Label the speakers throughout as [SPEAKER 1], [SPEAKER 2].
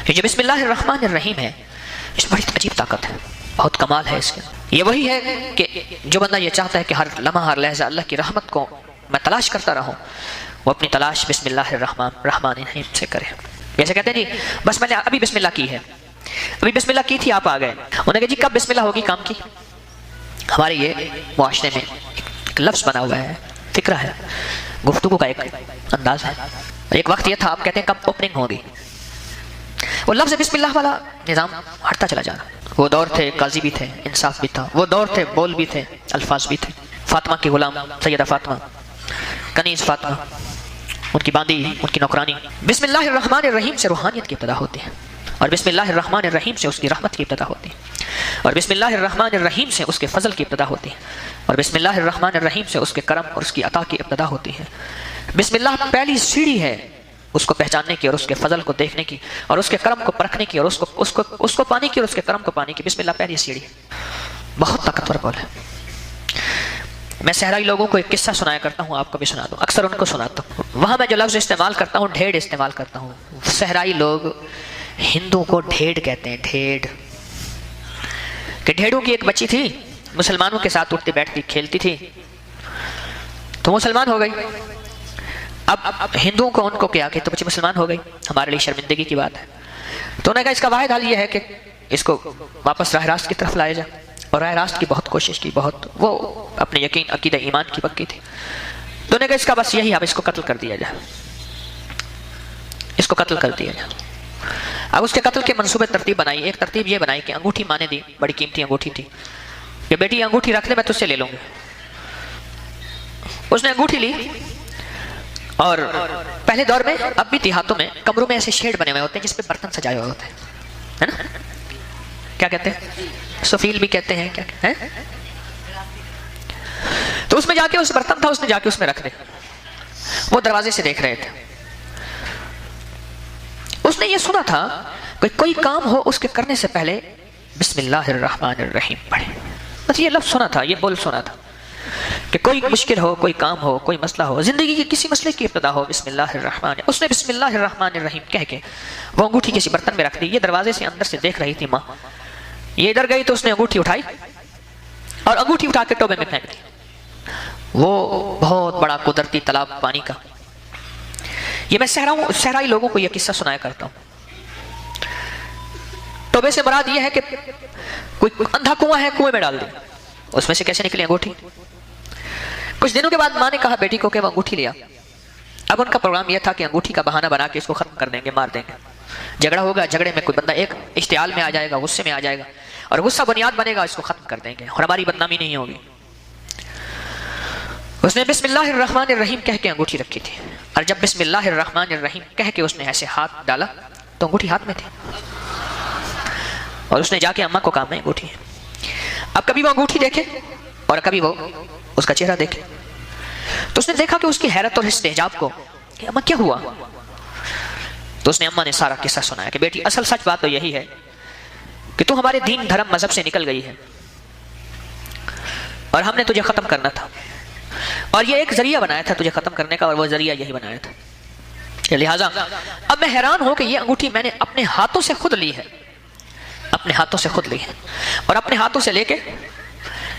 [SPEAKER 1] ये जो बिस्मिल्लाहिर्रहमानिर्रहीम है, इसमें बड़ी अजीब ताकत है, बहुत कमाल है इसके। ये वही है कि जो बंदा ये चाहता है कि हर लम्हा हर लहजा अल्लाह की रहमत को मैं तलाश करता रहूं, वो अपनी तलाश बिस्मिल्लाहिर्रहमानिर्रहीम से करे। जैसे कहते हैं जी बस मैंने अभी बिस्मिल्लाह की है, अभी बिस्मिल्लाह की थी, आप आ गए, उन्होंने कहा जी कब बिस्मिल्लाह होगी काम की। हमारे ये मुआशरे में एक लफ्ज़ बना हुआ है, फिक्रा है, गुफ्तगू का एक अंदाज है। एक वक्त ये था आप कहते हैं कब ओपनिंग होगी, वो लफ्ज़ बिस्मिल्लाह वाला निज़ाम हटता चला जा रहा। वो दौर थे काजी भी थे, इंसाफ भी था, वो दौर थे बोल भी थे, अल्फाज भी थे। फातिमा की गुलाम सैयदा फातिमा, कनीज़ फातिमा, उनकी बांदी, उनकी नौकरानी। बिस्मिल्लाहिर्रहमानिर्रहीम से रूहानियत की इब्तिदा होती है, और बिस्मिल्लाहिर्रहमानिर्रहीम से उसकी रहमत की इब्तिदा होती है, और बिस्मिल्लाहिर्रहमानिर्रहीम से उसके फजल की इब्तिदा होती है, और बिस्मिल्लाहिर्रहमानिर्रहीम से उसके करम और उसकी अता की इब्तिदा होती है। बिस्मिल्लाह पहली सीढ़ी है उसको पहचानने की और उसके फजल को देखने की और उसके करम को परखने की और उसको पाने की और उसके करम को पाने की। बिस्मिल्लाह पहली सीढ़ी है, बहुत ताकतवर बोल है। मैं सहराई लोगों को एक किस्सा सुनाया करता हूँ, आपको भी सुना दूँ, अक्सर उनको सुनाता हूँ। वहाँ मैं जो लफ्ज़ इस्तेमाल करता हूँ ढेड़ इस्तेमाल करता हूँ। सहराई लोग हिंदू को ढेड़ कहते हैं, ढेड़। कि ढेड़ों की एक बच्ची थी, मुसलमानों के साथ उठती बैठती खेलती थी, तो मुसलमान हो गई। अब हिंदुओं को उनको क्या कि तो बच्ची मुसलमान हो गई, हमारे लिए शर्मिंदगी की बात है। तो उन्होंने कहा इसका वाहिद हल ये है कि इसको वापस राह रास्त की तरफ लाया जाए, और राह रास्त की बहुत कोशिश की, बहुत वो अपने यकीन अकीदा ईमान की पक्की थी। तो उन्होंने कहा इसका बस यही, अब इसको कत्ल कर दिया जाए, इसको कत्ल कर दिया जाए। अब उसके कत्ल के मंसूबे तरतीब बनाई। एक तरतीब ये बनाई कि अंगूठी माने दी, बड़ी कीमती अंगूठी थी, कि बेटी अंगूठी रख ले, मैं तुझसे ले लूंगी। उसने अंगूठी ली, और पहले दौर में अब भी देहातों में कमरों में ऐसे शेड बने हुए होते हैं जिसपे बर्तन सजाए हुए होते हैं, है ना, क्या कहते हैं, सुफील भी कहते हैं, क्या है? तो उसमें जाके उस बर्तन था, उसने जाके उसमें रख दे। वो दरवाजे से देख रहे थे, उसने ये सुना था कि कोई काम हो उसके करने से पहले बिस्मिल्लाहिर्रहमानिर्रहीम पढ़े। बस ये लफ्ज़ सुना था, ये बोल सुना था कि कोई मुश्किल हो, कोई काम हो, कोई मसला हो, जिंदगी के किसी मसले की इब्तिदा हो, बिस्मिल्लाहिर्रहमान। उसने बिस्मिल्लाहिर्रहमानिर्रहीम कह के वो अंगूठी किसी बर्तन में रख दी। ये दरवाजे से अंदर से देख रही थी माँ, ये इधर गई तो उसने अंगूठी उठाई और अंगूठी उठा के टोबे में फेंक दी। वो बहुत बड़ा कुदरती तालाब पानी का। ये मैं सहराई लोगों को यह किस्सा सुनाया करता हूँ। टोबे से मुराद यह है कि कोई अंधा कुआं है, कुएं में डाल दी, उसमें से कैसे निकली अंगूठी। कुछ दिनों के बाद माँ ने कहा बेटी को कि वो अंगूठी लिया। अब उनका प्रोग्राम यह था कि अंगूठी का बहाना बना के इसको खत्म कर देंगे, मार देंगे। झगड़ा होगा, झगड़े में कोई बंदा एक इश्तियाल में आ जाएगा, गुस्से में आ जाएगा, और गुस्सा बुनियाद बनेगा, इसको खत्म कर देंगे और हमारी बदनामी नहीं होगी। उसने बिस्मिल्लाहिर्रहमानिर्रहीम कह के अंगूठी रखी थी, और जब बिस्मिल्लाहिर्रहमानिर्रहीम कह के उसने ऐसे हाथ डाला तो अंगूठी हाथ में थी, और उसने जाके अम्मा को कहा मैं अंगूठी है। अब कभी वो अंगूठी देखे और कभी वो उसका चेहरा देखे, तो उसने देखा कि उसकी हैरत और इस्तेजाब को कि अम्मा क्या हुआ। तो उसने अम्मा ने सारा किस्सा सुनाया कि बेटी असल सच बात तो यही है कि तू हमारे दीन धर्म मजहब से निकल गई है और हमने तुझे खत्म करना था, और ये एक जरिया बनाया था तुझे खत्म करने का, और वो जरिया यही बनाया था। लिहाजा अब मैं हैरान हूं कि ये अंगूठी मैंने अपने हाथों से खुद ली है, अपने हाथों से खुद ली है, और अपने हाथों से लेके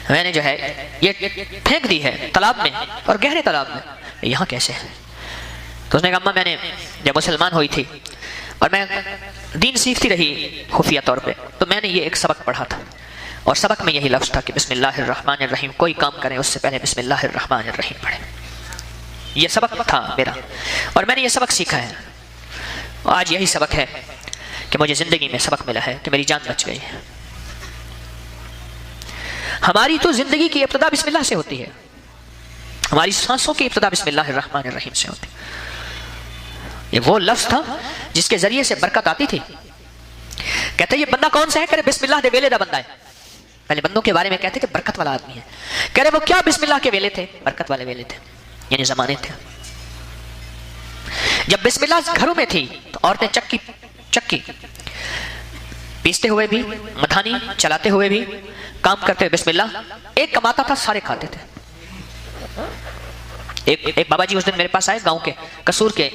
[SPEAKER 1] मैंने जो है ये फेंक दी है तालाब में, और गहरे तालाब में। यहाँ कैसे है? तो उसने कहा अम्मा मैंने जब मुसलमान हुई थी और मैं दीन सीखती रही खुफिया तौर पे, तो मैंने ये एक सबक पढ़ा था, और सबक में यही लफ्ज़ था कि बिस्मिल्लाहिर्रहमानिर्रहीम, कोई काम करें उससे पहले बिस्मिल्लाहिर्रहमानिर्रहीम पढ़े। ये सबक था मेरा, और मैंने ये सबक सीखा है। आज यही सबक है कि मुझे जिंदगी में सबक मिला है कि मेरी जान बच गई है। हमारी तो जिंदगी की इब्तिदा बिस्मिल्लाह से होती है, हमारी सांसों की इब्तिदा बिस्मिल्लाहिर्रहमानिर्रहीम से होती है। ये वो लफ्ज़ था जिसके जरिए से बरकत आती थी। कहते ये बंदा कौन सा है? कह रहे बिस्मिल्लाह दे वेले दा बंदा है। पहले बंदों के बारे में कहते कि बरकत वाला आदमी है। कह रहे वो क्या बिस्मिल्लाह के वेले थे? बरकत वाले वेले थे, यानी जमाने थे जब बिस्मिल्लाह घरों में थी तो औरतें चक्की पीसते हुए भी, मधानी चलाते हुए भी, काम करते हुए बिस्मिल्लाह। एक कमाता था, सारे खाते थे। एक बाबा जी उस दिन मेरे पास आए, गांव के कसूर के।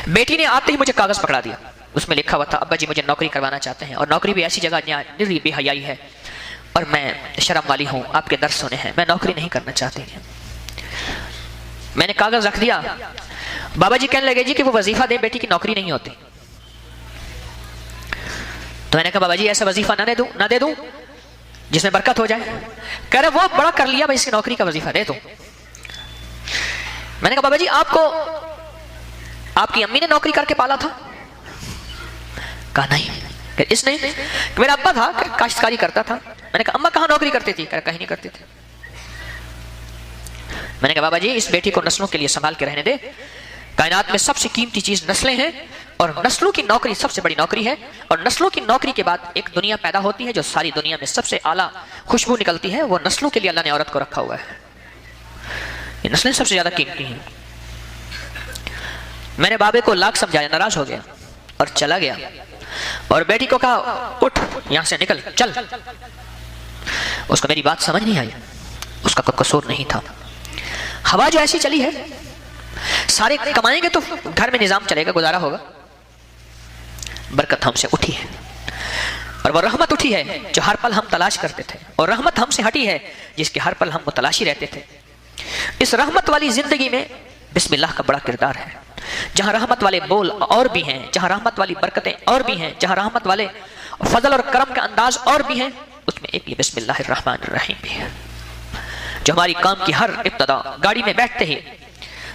[SPEAKER 1] बेटी ने आते ही मुझे कागज पकड़ा दिया, उसमें लिखा हुआ था अब्बा जी मुझे नौकरी करवाना चाहते हैं, और नौकरी भी ऐसी जगह जहाँ बेहयाई है, और मैं शर्म वाली हूँ, आपके दर्द सुने हैं, मैं नौकरी नहीं करना चाहती। मैंने कागज रख दिया। बाबा जी कहने लगे जी कि वो वजीफा दे, बेटी की नौकरी नहीं होती। तो मैंने कहा बाबा जी ऐसा वजीफा ना दे दूं जिसमें बरकत हो जाए। कह रहे वो बड़ा कर लिया भाई, इसकी नौकरी का वजीफा दे दो। मैंने कहा बाबा जी आपको आपकी अम्मी ने नौकरी करके पाला था? कहा नहीं। इसने? मेरा अब्बा था, काश्तकारी करता था। मैंने कहा अम्मा कहाँ नौकरी करती थी? कहीं नहीं करती थी। मैंने कहा बाबा जी इस बेटी को नस्लों के लिए संभाल के रहने दे, कायनात में सबसे कीमती चीज नस्लें हैं, और नस्लों की नौकरी सबसे बड़ी नौकरी है, और नस्लों की नौकरी के बाद एक दुनिया पैदा होती है जो सारी दुनिया में सबसे आला खुशबू निकलती है, वो नस्लों के लिए अल्लाह ने औरत को रखा हुआ है। ये नस्लें सबसे ज्यादा कीमती हैं। मैंने बाबे को लाख समझाया, नाराज हो गया और चला गया, और बेटी को कहा उठ यहां से निकल चल। उसको मेरी बात समझ नहीं आई, उसका कोई कसूर नहीं था। हवा जो ऐसी चली है, सारे कमाएंगे तो घर में निजाम चलेगा, गुजारा होगा। बरकत हमसे उठी है, और वह रहमत उठी है जो हर पल हम तलाश करते थे, और रहमत हमसे हटी है जिसके हर पल हम मुतलाशी रहते थे। इस रहमत वाली जिंदगी में बिस्मिल्लाह का बड़ा किरदार है। जहां रहमत वाले बोल और भी हैं, जहां रहमत वाली बरकतें और भी हैं, जहां रहमत वाले फजल और करम का अंदाज और भी हैं, उसमें एक ये बिस्मिल्लाहिर रहमानिर रहीम भी है, जो हमारी काम की हर इब्तदा, गाड़ी में बैठते ही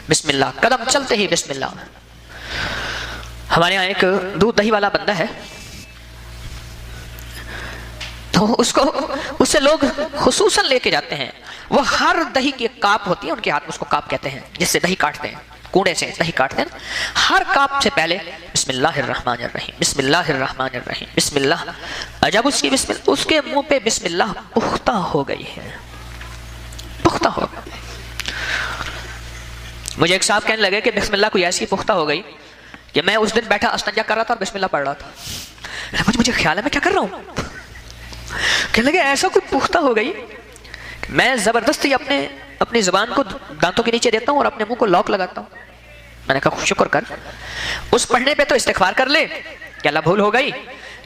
[SPEAKER 1] बिस्मिल्लाह, कदम चलते ही बिस्मिल्लाह। हमारे यहाँ एक दूध दही वाला बंदा है, तो उससे लोग खुसूसन लेके जाते हैं। वो हर दही की एक काप होती है, उनके हाथ में, उसको काप कहते हैं, जिससे दही काटते हैं, कूड़े से दही काटते हैं। हर काप से पहले बिस्मिल्लाहिर्रहमानिर्रहीम, बिस्मिल्लाहिर्रहमानिर्रहीम, बिस्मिल्लाह। अजब उसके मुंह पे बिस्मिल्लाह पुख्ता हो गई है, पुख्ता हो गई। मुझे एक साहब कहने लगे कि बिस्मिल्लाह कोई ऐसी पुख्ता हो गई कि मैं उस दिन बैठा अस्तंजा कर रहा था और बिस्मिल्लाह पढ़ रहा था। मुझे ख्याल है मैं क्या कर रहा हूँ। कहने लगे ऐसा कोई पुख्ता हो गई, मैं जबरदस्ती अपनी जुबान को दांतों के नीचे देता हूँ और अपने मुंह को लॉक लगाता हूँ। मैंने कहा शुक्र कर, उस पढ़ने पे तो इस्तिग़फ़ार कर ले कि अल्लाह भूल हो गई,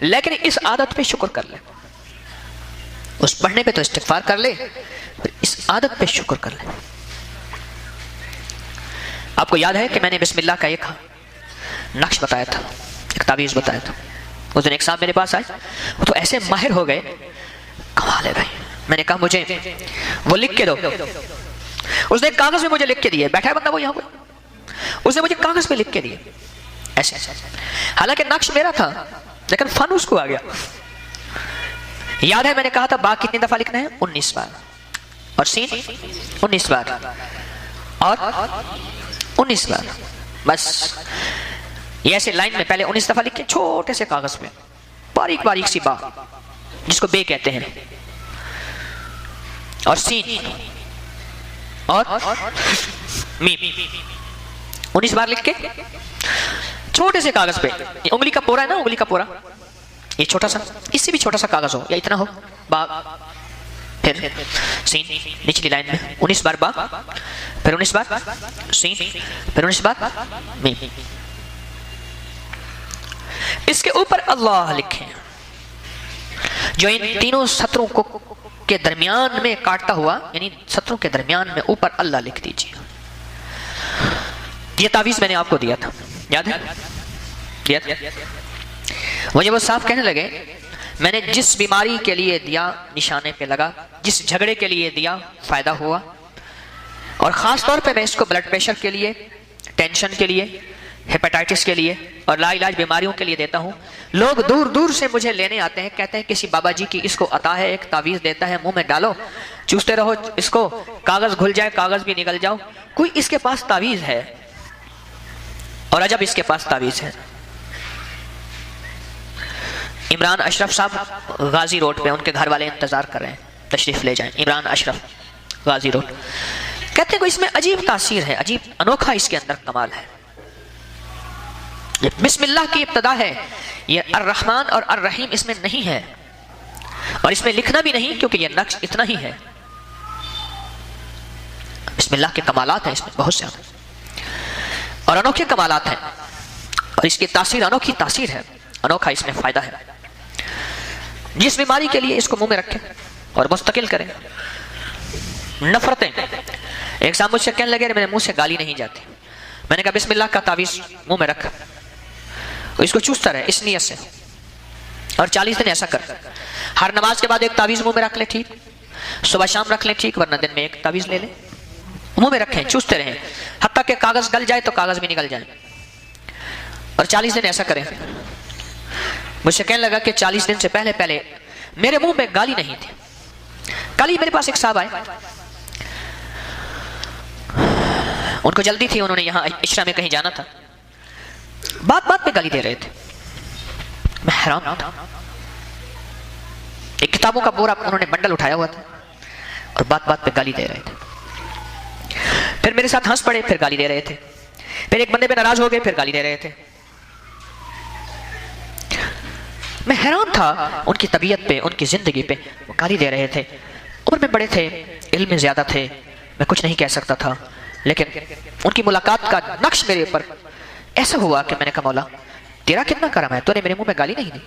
[SPEAKER 1] लेकिन इस आदत पे शुक्र कर ले। उस पढ़ने पे तो इस्तिग़फ़ार कर ले, इस आदत पे शुक्र कर ले। आपको याद है कि मैंने बिस्मिल्लाह का एक नक्श बताया था, एक तावीज़ बताया था। उस दिन एक साहब मेरे पास आए, वो तो ऐसे माहिर हो गए, कमाल है भाई। मैंने कहा मुझे वो लिख के दो। उसने कागज में मुझे लिख के दिए, बैठा है बंदा वो यहाँ पर, उसने मुझे कागज पे लिख के दिए ऐसे। हालांकि नक्श मेरा था, लेकिन फन उसको आ गया। याद है मैंने कहा था बा कितनी दफा लिखना है? 19 बार, और सीन 19 बार, और 19 बार। बस ये ऐसे लाइन में पहले 19 दफा लिख के छोटे से कागज पे बारीक बारीक सी बा, जिसको बे कहते हैं, और सीन और मीम, 19 बार लिख के छोटे से कागज पे। ये उंगली का पोरा है ना, उंगली का पोरा, ये छोटा सा, इससे भी छोटा सा कागज हो या इतना हो, बा, फिर सीन निचली लाइन में 19 बार बा, फिर 19 बार सीन, फिर 19 बार मीम। इसके ऊपर अल्लाह लिखें, जो इन तीनों सत्रों को के दरमियान में काटता हुआ, यानी सत्रों के दरमियान में ऊपर अल्लाह लिख दीजिए। ये तावीज़ मैंने आपको दिया था, याद है? दिया था। मुझे वो साहब कहने लगे मैंने जिस बीमारी के लिए दिया निशाने पे लगा, जिस झगड़े के लिए दिया फायदा हुआ, और ख़ास तौर पे मैं इसको ब्लड प्रेशर के लिए, टेंशन के लिए, हेपेटाइटिस के लिए और लाइलाज बीमारियों के लिए देता हूँ। लोग दूर दूर से मुझे लेने आते हैं, कहते हैं किसी बाबा जी की इसको अता है, एक तावीज़ देता है, मुंह में डालो, चूसते रहो इसको, कागज़ घुल जाए, कागज़ भी निकल जाओ। कोई इसके पास तावीज़ है, और अजब इसके पास तावीज़ है। इमरान अशरफ साहब गाजी रोड पे, उनके घर वाले इंतज़ार कर रहे हैं, तशरीफ़ ले जाएं। इमरान अशरफ गाजी रोड, कहते हैं कोई इसमें अजीब तासीर है, अजीब अनोखा इसके अंदर कमाल है। ये बिस्मिल्लाह की इब्तदा है, ये अर्रहमान और अर्रहीम इसमें नहीं है, और इसमें लिखना भी नहीं, क्योंकि ये नक्श इतना ही है। बिस्मिल्लाह के कमालात हैं इसमें बहुत से, और अनोखे कमालात हैं। और इसकी तासीर अनोखी तासीर है, अनोखा इसमें फायदा है। जिस बीमारी के लिए इसको मुंह में रखें और मुस्तकिल करें। नफरतें, एक साहब मुझसे कहने लगे मेरे मुंह से गाली नहीं जाती। मैंने कहा बिस्मिल्लाह का तावीज़ मुंह में रख, इसको चूसता रहे इस नियत से, और 40 दिन ऐसा कर। हर नमाज के बाद एक तावीज़ मुंह में रख ले, ठीक, सुबह शाम रख ले, ठीक, वरना दिन में एक तावीज़ ले ले, मुंह में रखें, चूसते रहें, हत्ता कि कागज गल जाए तो कागज भी निकल जाए, और 40 दिन ऐसा करें। मुझसे कहने लगा कि 40 दिन से पहले पहले मेरे मुंह में गाली नहीं थी। कल ही मेरे पास एक साहब आए, उनको जल्दी थी, उन्होंने यहाँ इशरा में कहीं जाना था, बात बात पे गाली दे रहे थे। मैं हैरान था। एक किताबों का बोरा उन्होंने बंडल उठाया हुआ था और बात बात पे गाली दे रहे थे। फिर मेरे साथ हंस पड़े, फिर गाली दे रहे थे, फिर एक बंदे पे नाराज हो गए, फिर गाली दे रहे थे। मैं हैरान था उनकी तबीयत पे, उनकी जिंदगी पे, वो गाली दे रहे थे। उम्र में बड़े थे, इल्म में ज्यादा थे, मैं कुछ नहीं कह सकता था, लेकिन उनकी मुलाकात का नक्श मेरे ऊपर ऐसा हुआ कि मैंने कहा मौला तेरा कितना करम है, तूने मेरे मुंह में गाली नहीं दी।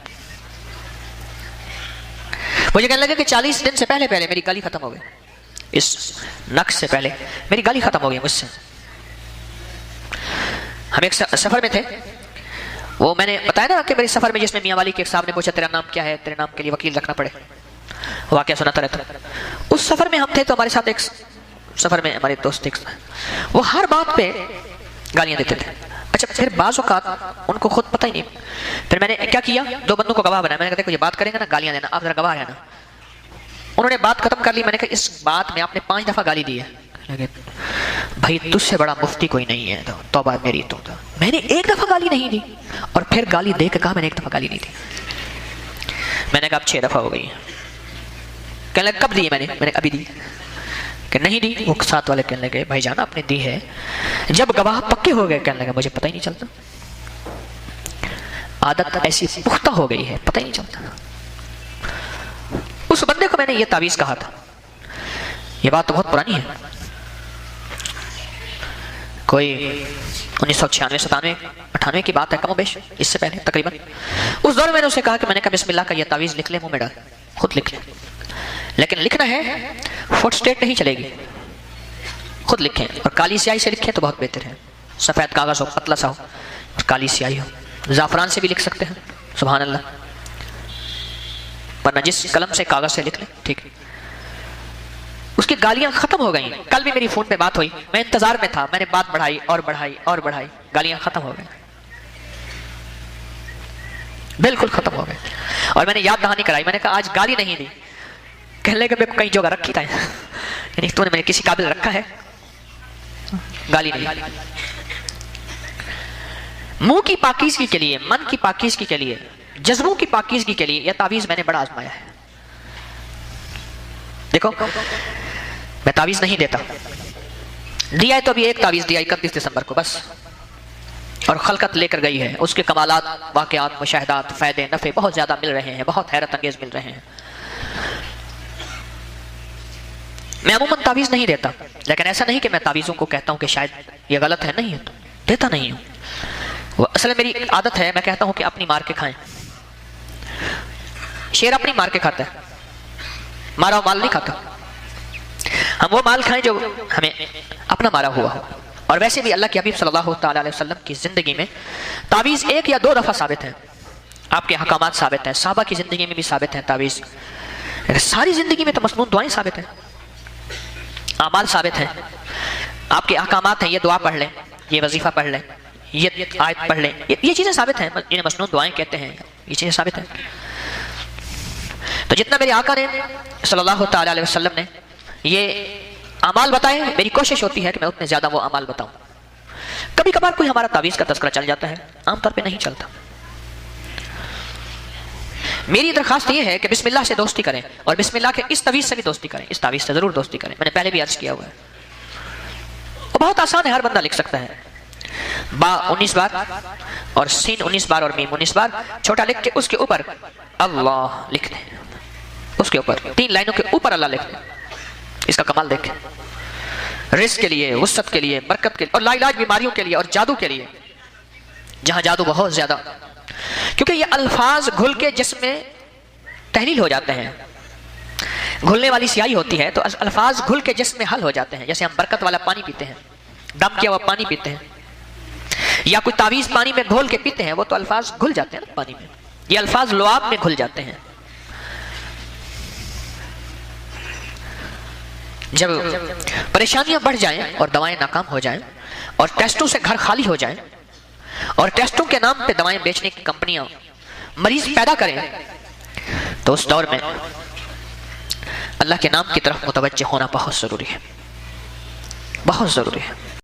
[SPEAKER 1] मुझे कहने लगा कि 40 दिन से पहले पहले मेरी गाली खत्म हो गई, इस नक्श से पहले मेरी गाली खत्म हो गई मुझसे। हम एक सफर में थे, वो मैंने बताया ना कि मेरे सफर में जिसमें मियाँ वाली के एक साहब ने पूछा तेरा नाम क्या है, तेरे नाम के लिए वकील रखना पड़े, वाकया सुनाता रहता। उस सफर में हम थे, तो हमारे साथ एक सफर में हमारे दोस्त एक, वो हर बात पे गालियां देते थे। अच्छा, फिर बाज़ औक़ात उनको खुद पता ही नहीं, फिर मैंने क्या किया, 2 बंदों को गवाह बनाया। मैंने कहा देखो ये बात करेंगे ना, गालियां देना, आप जरा गवाह है ना। उन्होंने बात खत्म कर ली। मैंने कहा इस बात में आपने 5 दफा गाली दी है। भाई तुझसे बड़ा मुफ्ती कोई नहीं है, तो तौबा मेरी तो। मैंने 1 दफा गाली नहीं दी, और फिर गाली दे के कहा मैंने 1 दफा गाली नहीं दी। मैंने कहा अब 6 दफा हो गई। कहने लगे कब दी? मैंने अभी दी। कि नहीं दी। वो साथ वाले कहने लगे भाईजान आपने दी है। जब गवाह पक्के हो गए कहने लगे मुझे पता ही नहीं चलता, आदत ऐसी पुख्ता हो गई है, पता ही नहीं चलता। उस बंदे को मैंने ये तावीज़ कहा था, ये बात तो बहुत पुरानी है, कोई 1996, 97, 98 की बात है, कम बेश इससे पहले तकरीबन। उस दौर में मैंने उसे कहा कि मैंने कहा बिस्मिल्लाह का ये तावीज़ लिख ले, मुंह में डाल, खुद लिख ले, लेकिन लिखना है फुट स्टेट नहीं चलेगी, खुद लिखें, और काली स्याही से लिखें तो बहुत बेहतर है। सफ़ेद कागज़ हो, पतला सा हो, और काली स्याही हो। ज़ाफ़रान से भी लिख सकते हैं, सुभान अल्लाह, वरना जिस कलम से कागज़ से लिख लें, ठीक। उसकी गालियां खत्म हो गई। कल भी मेरी फ़ोन पे बात हुई, मैं इंतज़ार में था, मैंने बात बढ़ाई और बढ़ाई और बढ़ाई, गालियां खत्म हो गई, बिल्कुल खत्म हो गए। और मैंने याद दहानी कराई, मैंने कहा आज गाली नहीं दी। कहने लगे मेरे को कहीं जगह रखी था, यानी तूने मेरे किसी काबिल रखा है, गाली नहीं। मुंह की पाकीज़गी के लिए, मन की पाकीज़गी के लिए, जज्बों की पाकीज़गी के लिए यह तावीज़ मैंने बड़ा आजमाया है। देखो मैं तावीज़ नहीं देता, दिया है तो अभी एक तावीज़ दिया 31 दिसंबर को बस, और खलकत लेकर गई है। उसके कमालात, वाक़यात, मुशाहिदात, फ़ायदे, नफ़े बहुत ज़्यादा मिल रहे हैं, बहुत हैरत अंगेज़ मिल रहे हैं। मैं अमूमन तावीज़ नहीं देता, लेकिन ऐसा नहीं कि मैं तावीज़ों को कहता हूँ कि शायद ये गलत है, नहीं है, तो देता नहीं हूँ। वो असल में मेरी आदत है, मैं कहता हूँ कि अपनी मार के खाएं। शेर अपनी मार के खाता है, मारा हुआ माल नहीं खाता। हम वो माल खाएं जो हमें अपना मारा हुआ हो। और वैसे भी अल्लाह के हबीब सल्लल्लाहु तआला अलैहि वसल्लम की ज़िंदगी में तावीज़ 1 या 2 दफ़ा साबित है, आपके हकामात साबित हैं, साहबा की ज़िंदगी में भी साबित है तावीज़, सारी ज़िंदगी में तो मसनून दुआएं साबित हैं, आमाल साबित हैं, आपके अहकामात हैं, ये दुआ पढ़ लें, ये वजीफ़ा पढ़ लें, ये आयत पढ़ लें, ये चीज़ें साबित हैं, इन्हें मसनून दुआएं कहते हैं, ये चीज़ें साबित हैं। तो जितना मेरे आका ने सल्लल्लाहु तआला अलैहि वसल्लम ने ये अमाल बताए, मेरी कोशिश होती है कि मैं उतने ज़्यादा वो अमाल बताऊं। कभी कभार कोई हमारा तावीज़ का तज़किरा चल जाता है, आमतौर पे नहीं चलता। मेरी दरखास्त ये है कि बिस्मिल्लाह से दोस्ती करें, और बिस्मिल्लाह के इस तावीज़ से भी दोस्ती करें, इस तावीज़ से ज़रूर दोस्ती करें। मैंने पहले भी अर्ज़ किया हुआ है, वो बहुत आसान है, हर बंदा लिख सकता है। बा 19 बार और सीन 19 बार और मीम 19 बार छोटा लिख के उसके ऊपर अल्लाह लिख दें, उसके ऊपर 3 लाइनों के ऊपर अल्लाह लिख दें। इसका कमाल देखें, रिज़्क़ के लिए, वुसअत के लिए, बरकत के लिए, और लाइलाज बीमारियों के लिए और जादू के लिए। जहां जादू बहुत ज्यादा, क्योंकि ये अल्फाज घुल के जिसमें तहलील हो जाते हैं। घुलने वाली स्याही होती है तो अल्फाज घुल के जिसमें हल हो जाते हैं। जैसे हम बरकत वाला पानी पीते हैं, दम किया हुआ पानी पीते हैं, या कोई तावीज पानी में घोल के पीते हैं, वो तो अल्फाज घुल जाते हैं ना पानी में। ये अल्फाज लुआब में घुल जाते हैं। जब परेशानियां बढ़ जाएं और दवाएं नाकाम हो जाएं और टेस्टों से घर खाली हो जाएं और टेस्टों के नाम पे दवाएं बेचने की कंपनियां मरीज पैदा करें, तो उस दौर में अल्लाह के नाम की तरफ मुतवज्जे होना बहुत जरूरी है, बहुत जरूरी है।